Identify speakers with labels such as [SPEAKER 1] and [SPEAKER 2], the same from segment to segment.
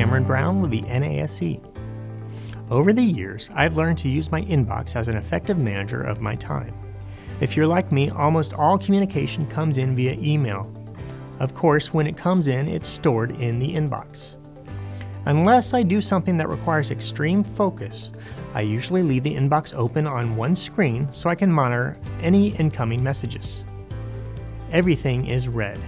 [SPEAKER 1] Cameron Brown with the NASE. Over the years, I've learned to use my inbox as an effective manager of my time. If you're like me, almost all communication comes in via email. Of course, when it comes in, it's stored in the inbox. Unless I do something that requires extreme focus, I usually leave the inbox open on one screen so I can monitor any incoming messages. Everything is read.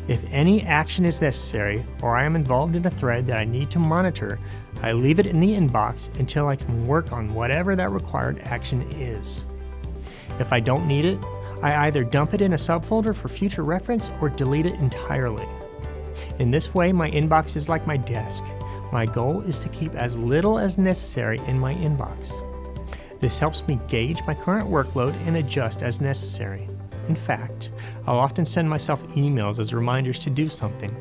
[SPEAKER 1] If any action is necessary or I am involved in a thread that I need to monitor, I leave it in the inbox until I can work on whatever that required action is. If I don't need it, I either dump it in a subfolder for future reference or delete it entirely. In this way, my inbox is like my desk. My goal is to keep as little as necessary in my inbox. This helps me gauge my current workload and adjust as necessary. In fact, I'll often send myself emails as reminders to do something.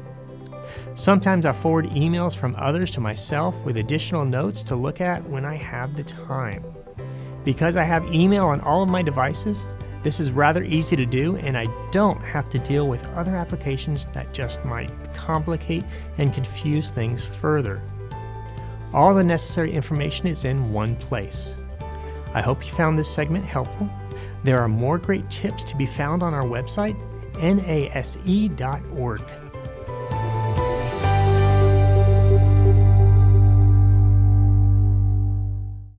[SPEAKER 1] Sometimes I forward emails from others to myself with additional notes to look at when I have the time. Because I have email on all of my devices, this is rather easy to do, and I don't have to deal with other applications that just might complicate and confuse things further. All the necessary information is in one place. I hope you found this segment helpful. There are more great tips to be found on our website, nase.org.